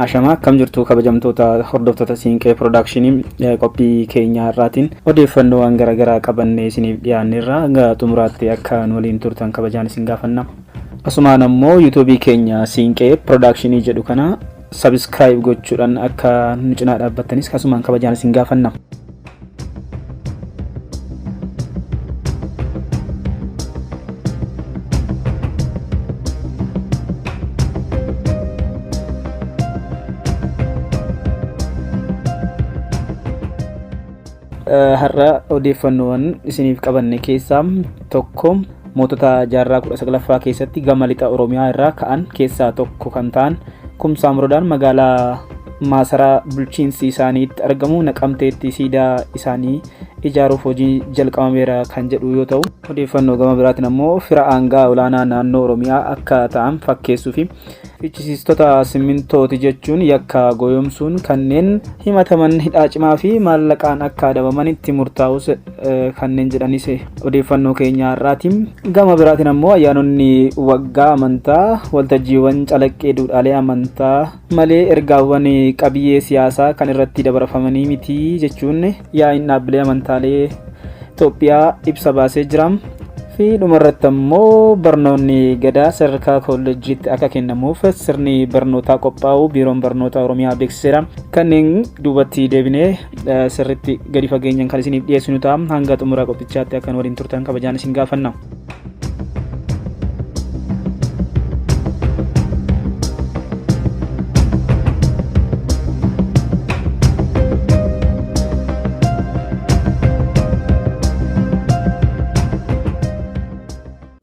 Ashamaa akkam jirtu kabajamtoota hordoftoota Siinqee Piroodakshinii qophii keenya irraatiin odeeffannoowwan garaagaraa qabannee isiniif dhiyaanneerra hanga xumuraatti akka nu waliin turtan kabajaan isin gaafanna. Asumaan ammoo yuutuubii keenya Siinqee Piroodakshinii jedhu kana sabiskiraayib gochuudhaan akka nu cinaa dhaabbattanis asumaan kabajaan isin gaafanna. Har'a odeeffannoowwan isiniif qabanne keessaa tokko mootota jaarraa 19ffaa keessatti gama lixa Oromiyaa irraa ka'an keessaa tokko kan ta'an Kumsaa Moroodaan magaalaa maasaraa bulchiinsi isaaniitti argamu Naqamteetti siidaa isaanii ijaaruuf hojii jalqabameera kan jedhu yoo ta'u, odeeffannoo gama biraatiin ammoo fira aangaa olaanaa naannoo Oromiyaa akka ta'an fakkeessuu fi fichisiistota simmintooti jechuun yakka goyoomsuun kanneen himataman hidhaa cimaa fi maallaqaan akka adabamanitti murtaa'us kanneen jedhanis odeeffannoo keenya irraatiin. Gama biraatiin ammoo ayyaanonni waggaa amantaa waltajjiiwwan calaqqee duudhaalee amantaa malee ergaawwan qabiyyee siyaasaa kan irratti dabarfamanii miti jechuun yaa'iin dhaabbilee amantaalee Itoophiyaa ibsa baasee jira. fi dhumarratti ammoo barnoonni gadaa sadarkaa kolleejjiitti akka kennamuuf sirni barnootaa qophaa'u biiroon barnoota Oromiyaa beeksiseera. Kanneen duubatti deebinee sirriitti gadi fageenyaan kan isiniif dhiyeessinu ta'a. Hanga xumura qophichaatti akka waliin turtan kabajaan isin gaafanna.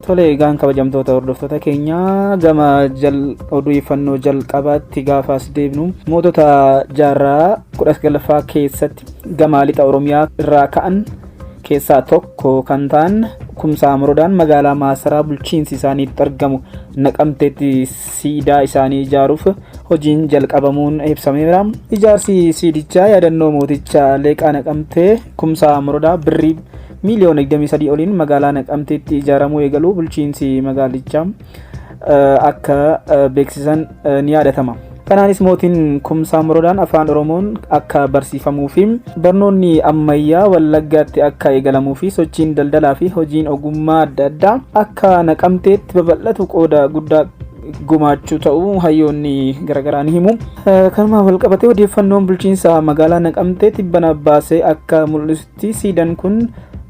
Tole egaan kabajamtoota hordoftoota keenya gama odeeffannoo jalqabaatti gaafaas deebinu mootota jaarraa 19ffaa keessatti gama lixa Oromiyaa irraa ka'an keessaa tokko kan ta'an Kumsaa Moroodaan magaalaa maasaraa bulchiinsi isaaniitti argamu Naqamteetti siidaa isaanii ijaaruuf hojiin jalqabamuun ibsameera. Ijaarsi siidichaa yaadannoo mooticha Leeqaa Naqamtee Kumsaa Moroodaa birrii miliyoona 23 oliin magaalaa Naqamteetti ijaaramuu eegaluu bulchiinsi magaalichaa akka beeksisan ni yaadatama. Kanaanis mootiin Kumsaa Moroodaan afaan Oromoon akka barsiifamuu fi barnoonni ammayyaa Wallaggaatti akka eegalamuu fi sochiin daldalaa fi hojiin ogummaa adda addaa akka Naqamteetti babal'atu qooda guddaa gumaachuu ta'uu hayyoonni garaagaraa ni himu. Kanuma walqabatee odeeffannoon bulchiinsa magaalaa Naqamteetti bana baasee akka mul'isutti siidaan kun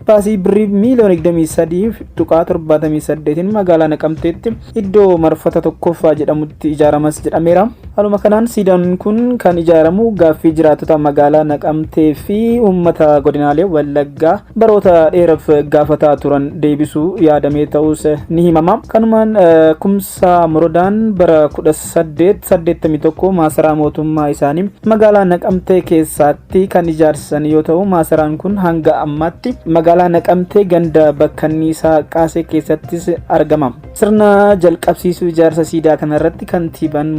baasii birrii miliyoona 23.78 magaalaa Naqamteetti iddoo marfata tokkoffaa jedhamutti ijaaramas jedhameera. Haaluma kanaan siidaan kun kan ijaaramu gaaffii jiraatota magaalaa Naqamtee fi uummata godinaalee Wallaggaa baroota dheeraaf gaafataa turan deebisuu yaadamee ta'us ni himama. Kanumaan Kumsaa Moroodaan bara 1881 maasaraa mootummaa isaanii magaalaa Naqamtee keessatti kan ijaarsisan yoo ta'u, maasaraan kun hanga ammaatti magaalaa Naqamtee ganda bakkanniisaa Qaasee keessattis argama. Sirna jalqabsiisuu ijaarsa siidaa kanarratti kantiibaan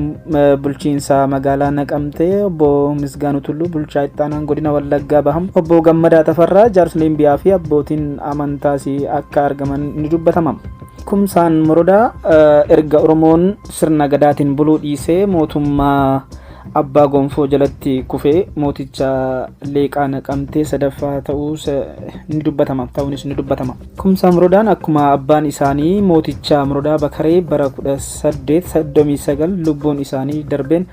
bulchiinsa magaalaa Naqamtee obbo Misgaanuu Tulluu, bulchaa itti aanaan godina Wallaggaa Baham obbo Gammadaa Tafarraa, jaarsoleen biyyaa fi abbootiin amantaas akka argaman ni dubbatama. Kumsaan Moroodaa erga Oromoon sirna gadaatiin buluu dhiisee mootummaa Abbaa Gonfoo jalatti kufee mooticha Leeqaa Naqamtee sadaffaa ta'uunis ni dubbatama. Kumsaa Moroodaan akkuma abbaan isaanii mooticha Moroodaa Bakaree bara 1839 lubbuun isaanii darbeen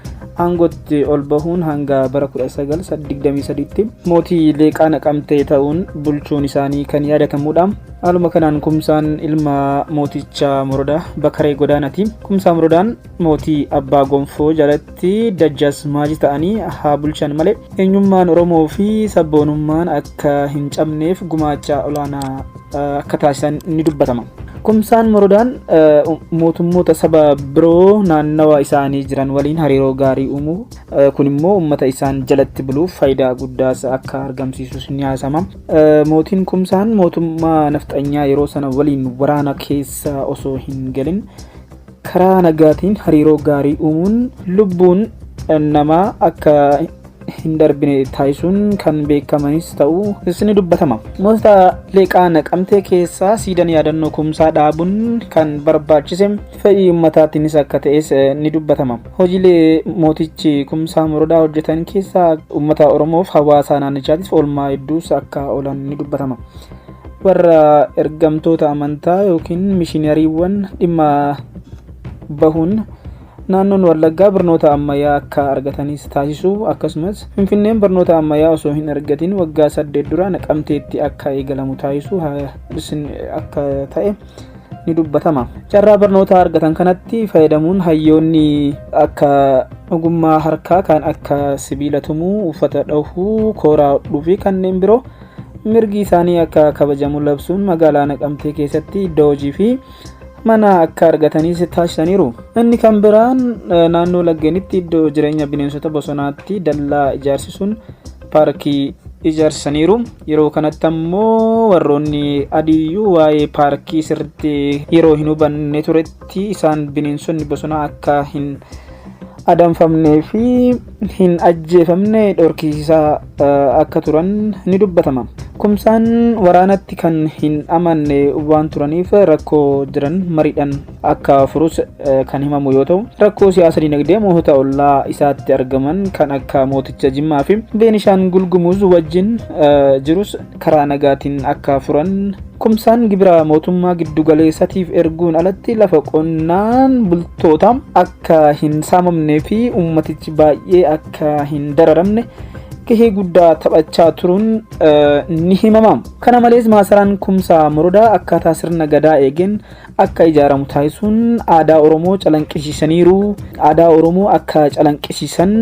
aangootti ol bahuun hanga bara 1923tti mootii Leeqaa Naqamtee ta'uun bulchuun isaanii kan yaadatamudha. Haaluma kanaan Kumsaan ilma mooticha Moroodaa Bakaree Godaanaati. Kumsaa Moroodaan mootii Abbaa Gonfoo jalatti dajjaasmaajii ta'anii haa bulchan malee eenyummaan Oromoo fi sabboonummaan akka hin cabneef gumaacha olaanaa akka taasisan ni dubbatama. Kumsaan Moroodaan mootummoota saba biroo naannawa isaanii jiran waliin hariiroo gaarii uumuu kun immoo uummata isaan jalatti buluuf faayidaa guddaas akka argamsiisus ni haasama. Mootiin Kumsaan mootummaa nafxanyaa yeroo sana waliin waraana keessa osoo hin galin karaa nagaatiin hariiroo gaarii uumuun lubbuun namaa akka hin darbine taasisuun kan beekamanis ta'uu ni dubbatama. Moota leeqaa Naqamtee keessaa siidaan yaadannoo kumsaa dhaabuun kan barbaachise fedhii uummataatiinis akka ta'es ni dubbatama. Hojiilee mootichi kumsaa morodaa hojjetan keessaa uummata Oromoof hawaasa naannichaatiif oolmaa hedduus akka oolan ni dubbatama. Warra ergamtoota amantaa yookiin mishinariiwwan dhimma bahuun naannoon Wallaggaa barnoota ammayyaa akka argatanis taasisuu akkasumas Finfinneen barnoota ammayyaa osoo hin argatin waggaa 8 dura Naqamteetti akka eegalamu taasisuu akka ta'e ni dubbatama. Carraa barnoota argatan kanatti fayyadamuun hayyoonni akka ogummaa harkaa kan akka sibiila tumuu, uffata dhahuu, kooraa hodhuu fi kanneen biroo mirgi isaanii akka kabajamu labsuun magaalaa Naqamtee keessatti iddoo hojii fi mana akka argatanii taasisaniiru. Inni kan biraan naannoo laggeenitti iddoo jireenya bineensota bosonaatti dallaa ijaarsisuun paarkii ijaarsisaniiru. Yeroo kanatti ammoo warroonni adiiyyuu waa'ee paarkii sirriitti yeroo hin hubanne turetti isaan bineensonni bosonaa akka hin adamfamnee fi hin ajjeefamne dhorkisaa akka turan ni dubbatama. Kumsaan waraanatti kan hin amanne waan turaniif rakkoo jiran mariidhaan akka furus kan himamu yoo ta'u, rakkoo siyaasa dinagdee mootota ollaa isaatti argaman kan akka mooticha Jimmaa fi Beenishaangul Gumuz wajjin jirus karaa nagaatiin akka furan. Kumsaan gibira mootummaa giddugaleessatiif erguun alatti lafa qonnaan bultoota akka hin saamamnee fi ummatichi baay'ee akka hin dararamne gahee guddaa taphachaa turuun ni himama. Kana malees maasaraan kumsaa morodaa akkaataa sirna gadaa eegeen akka ijaaramu taasisuun aadaa Oromoo calanqisiisaniiru. Aadaa Oromoo akka calanqisiisan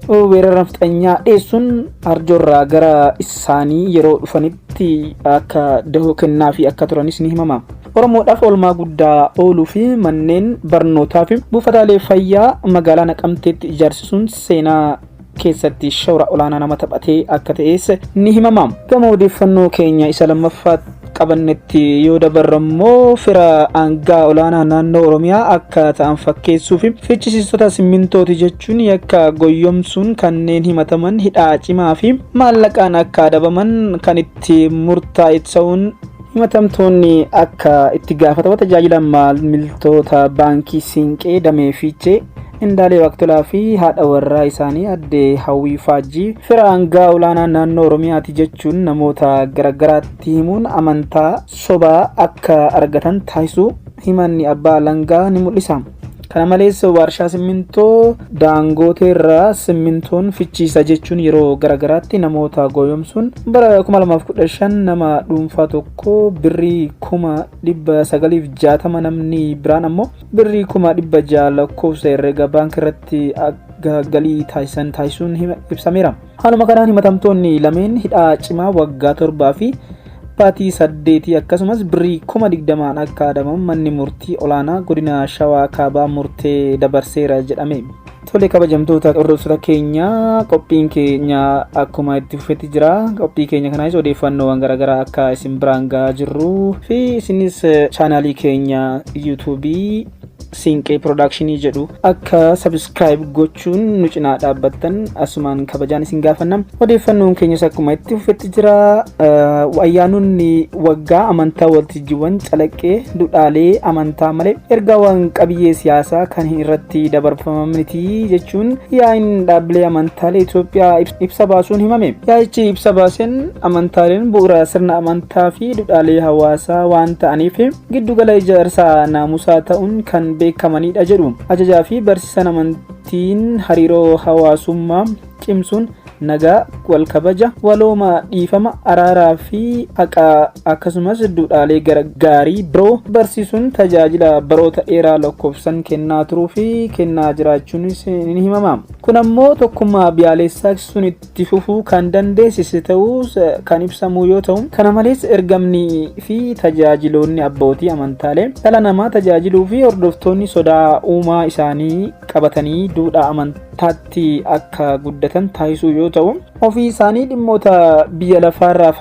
weerara nafxanyaa dhiyeessuun arjoorraa gara isaanii yeroo dhufanitti akka dahoo kennaa fi akka turanis ni himama. Oromoodhaaf oolmaa guddaa ooluu fi manneen barnootaa fi buufataalee fayyaa magaalaa Naqamteetti ijaarsisuun seenaa keessatti shoora olaanaa nama taphatee akka ta'es ni himama. Gama odeeffannoo keenya isa lammaffaa qabannetti yoo dabarrammoo fira aangaa olaanaa naannoo Oromiyaa akka ta'an fakkeessuu fi fichisiistota simmintooti jechuun yakka goyyomsuun kanneen himataman hidhaa cimaa fi maallaqaan akka adabaman kan itti murtaa'e ta'uun himatamtoonni akka itti gaafatama tajaajila maamiltoota baankii Siinqee Damee Fiichee Indaalee Waqtolaa fi haadha warraa isaanii adde Hawwii Faajjii fira aangaa olaanaa naannoo Oromiyaati jechuun namoota garagaraatti himuun amantaa sobaa akka argatan taasisuu himanni abbaa alangaa ni mul'isa. Kana malees warshaa simmintoo Daangotee irraa simmintoon fichiisa jechuun yeroo garagaraatti namoota goyomsuun bara 2015 nama dhuunfaa tokko birrii 960 namni biraan ammoo birrii 600 lakkoofsa herreega baankii irratti galii taasisuun ibsameera. Haaluma kanaan himatamtoonni lameen hidhaa cimaa waggaa 7 fi baatii 8 akkasumas birrii 20,000 akka adabaman manni murtii olaanaa godina Shawaa Kaabaa murtee dabarseera jedhame. Tole kabajamtoota hordoftoota keenya qophiin keenya akkuma itti fufetti jira. Qophii keenya kanaanis odeeffannoowwan garaagaraa akka isin biraan gahaa jirru fi isinis chaanaalii keenya YouTube Siinqee Production jedhu akka subscribe gochuun nu cinaa dhaabbattan asumaan kabajaan isin gaafanna. Odeeffannoon keenyas akkuma itti fufetti jira. Ayyaanonni waggaa amantaa waltajjiiwwan calaqqee duudhaalee amantaa malee ergaawwan qabiyyee siyaasaa kan irratti dabarfaman miti jechuun yaa'iin dhaabbilee amantaalee Itoophiyaa ibsa baasuun himame. Yaa'ichi ibsa baaseen amantaaleen bu'uura sirna amantaa fi duudhaalee hawaasaa waan ta'aniif giddugala ijaarsa naamusaa ta'uun kan beekamanidha jedhu. Ajajaa fi barsiisan amantiin hariiroo hawaasummaa cimsuun nagaa, wal kabaja, walooma dhiifama, araaraa fi haqaa akkasumas duudhaalee gaarii biroo barsiisuun tajaajila baroota dheeraa lakkoofsan kennaa turuu fi kennaa jiraachuunis ni himama. Kun ammoo tokkummaa biyyaalessaa sun itti fufuu kan dandeessise ta'uu kan ibsamu yoo ta'u, kana malees ergamni fi tajaajiloonni abbootii amantaalee dhala namaa tajaajiluu fi hordoftoonni sodaa uumaa isaanii qabatanii duudhaa amantaatti akka guddatan taasisuu yoo ta'u, ofii isaanii dhimmoota biyya lafaarraa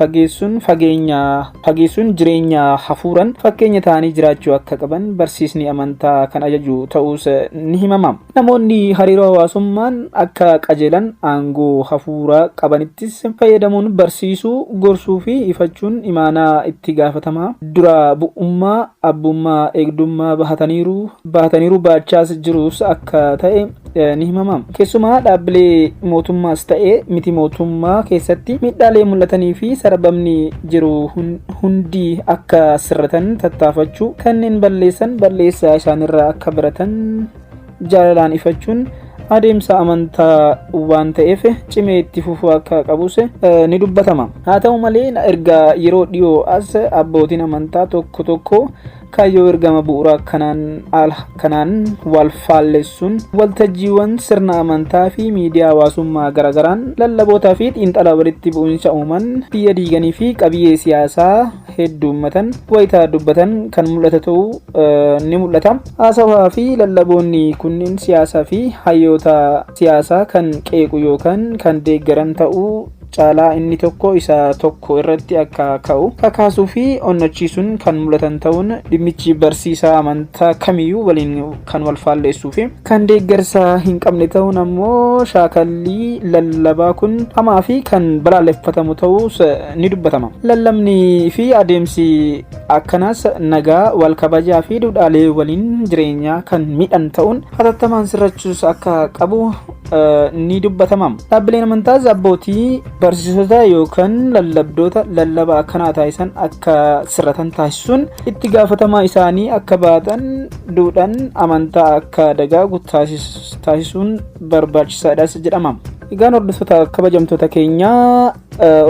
fageessuun jireenya hafuuran fakkeenya ta'anii jiraachuu akka qaban barsiisni amantaa kan ajaju ta'uus ni himama. Namoonni hariiroo hawaasummaa tattamaan akka qajeelan aangoo hafuuraa qabanittis fayyadamuun barsiisuu, gorsuu fi ifachuun imaanaa itti gaafatamaa dura bu'ummaa abbummaa eegdummaa bahataniiru baachaas jirus akka ta'e ni himama. Keessumaa dhaabbilee mootummaas ta'e miti mootummaa keessatti miidhaalee mul'atanii fi sarbamni jiru hundi akka sirratan tattaafachuu, kanneen balleessan balleessaa isaanirraa akka baratan jaalalaan ifachuun adeemsa amantaa waan ta'eef cimee itti fufuu akka qabus ni dubbatama. Haa ta'u malee erga yeroo dhiyoo as abbootiin amantaa tokko kaayyoo ergama bu'uuraa kanaan wal faalleessuun waltajjiiwwan sirna amantaa fi miidiyaa hawaasummaa garagaraan lallabootaa fi xiinxalaa walitti bu'insa uuman biyya diiganii fi qabiyyee siyaasaa hedduummatan wayitaa dubbatan kan mul'ata ta'uu ni mul'ata. Haasawaa fi lallaboonni kunneen siyaasaa fi hayyoota siyaasaa kan qeequ yookaan kan deeggaran ta'uu caalaa inni tokko isa tokko irratti akka ka'u kakaasuu fi onnachiisuun kan mul'atan ta'uun dhimmichi barsiisaa amantaa kamiyyuu waliin kan wal faalleessuu fi kan deeggarsaa hin qabne ta'uun ammoo shaakallii lallabaa kun hamaa fi kan balaaleffatamu ta'uus ni dubbatama. Lallabni fi adeemsi akkanaas nagaa wal kabajaa fi duudhaalee waliin jireenyaa kan miidhan ta'uun hatattamaan sirrachuus akka qabu ni dubbatama. Dhaabbileen amantaas abbootii barsiisota yookaan lallabdoota lallaba akkanaa taasisan akka sirratan taasisuun itti gaafatamaa isaanii akka baatan duudhaan amantaa akka dagaagu taasisuun barbaachisaadhas jedhama. Egaan hordoftoota kabajamtoota keenyaa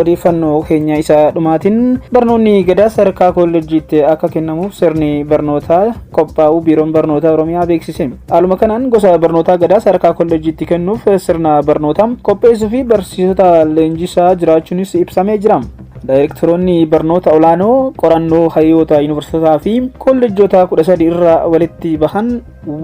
odeeffannoo keenya isa dhumaatiin barnoonni gadaa sadarkaa kolleejjiitti akka kennamuuf sirni barnootaa qophaa'uu biiroon barnoota Oromiyaa beeksise. Haaluma kanaan gosa barnootaa gadaa sadarkaa kolleejjiitti kennuuf sirna barnootaa qopheessuu fi barsiisota leenjisaa jiraachuunis ibsamee jira. Daayirektoroonni barnoota olaanoo qorannoo hayyoota yuunivarsiitotaa fi kolleejjota 13 irraa walitti bahan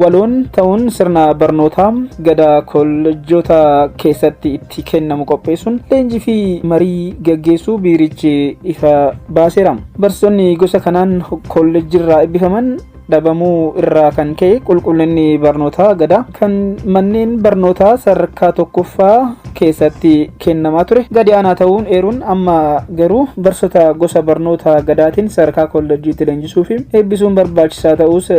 waloon ta'uun sirna barnootaa gadaa kolleejjota keessatti itti kennamu qopheessuun leenjii fi marii gaggeessuu biirichi ifa baaseera. Barsiisonni gosa kanaan kolleejjirraa eebbifaman dhabamuu irraa kan ka'e qulqullinni barnootaa gadaa kan manneen barnootaa sadarkaa tokkoffaa keessatti kennamaa ture gadi aanaa ta'uun eeruun amma garuu barsiisota gosa barnoota gadaatiin sadarkaa kolleejjiitti leenjisuu fi eebbisuun barbaachisaa ta'uus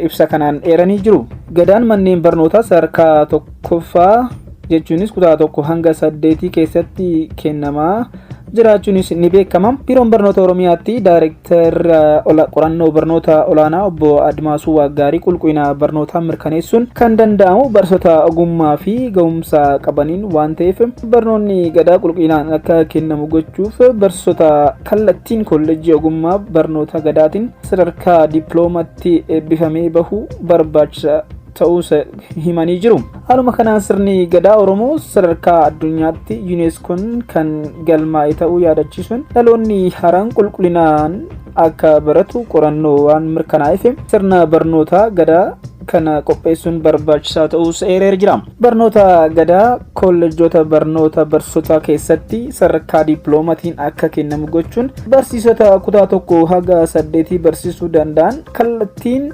ibsa kanaan eeranii jiru. Gadaan manneen barnootaa sadarkaa tokkoffaa jechuunis kutaa 1 hanga 8 keessatti kennamaa jiraachuunis ni beekama. Biiroon barnoota Oromiyaatti daayirektara qorannoo barnoota olaanaa obbo Admaasuu Waggaarii qulqullina barnootaa mirkaneessuun kan danda'amu barsiisota ogummaa fi ga'umsa qabaniin waan ta'eef barnoonni gadaa qulqullinaan akka kennamu gochuuf barsiisota kallattiin kolleejjii ogummaa barnoota gadaatiin sadarkaa dippiloomaatti eebbifamee bahuu barbaachisa ta'uus himanii jiru. Haaluma kanaan sirni gadaa Oromoo sadarkaa addunyaatti yuuneskoon kan galmaa'e ta'uu yaadachiisuun dhaloonni haaraan qulqullinaan akka baratu qorannoo waan mirkanaa'eef sirna barnoota gadaa kana qopheessuun barbaachisaa ta'uus eereer jira. Barnoota gadaa kolleejjota barnoota barsiisota keessatti sadarkaa dippiloomatiin akka kennamu gochuun barsiisota kutaa 1 hanga 8 barsiisuu danda'an kallattiin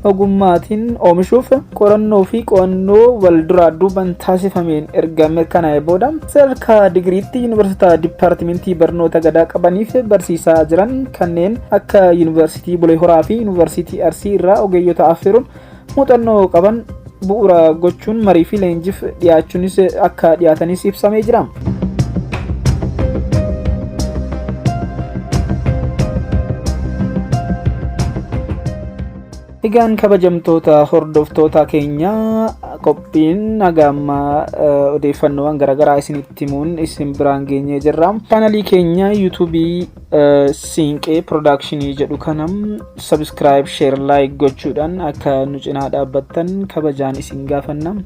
ogummaatiin oomishuuf qorannoo fi qo'annoo wal duraa duubaan taasifameen erga mirkanaa'e booda sadarkaa digiriitti yuunivarsiitii dipaartimentii barnoota gadaa qabaniif barsiisaa jiran kanneen akka yuunivarsiitii Bulee Horaa fi yuunivarsiitii Arsii irraa ogeeyyota affeeruun muuxannoo qaban bu'uura gochuun marii fi leenjiif dhiyaachuunis akka dhiyaatanis ibsamee jira. Egaan kabajamtoota hordoftoota keenya qophiin nagamma odeeffannoowwan garaagaraa isinitti himuun isin biraan geenyee jirra. Chaanalii keenya yuutuubii Siinqee Production jedhu kanam subscribe, share, like gochuudhaan akka nu cinaa dhaabbattan kabajaan isin gaafanna.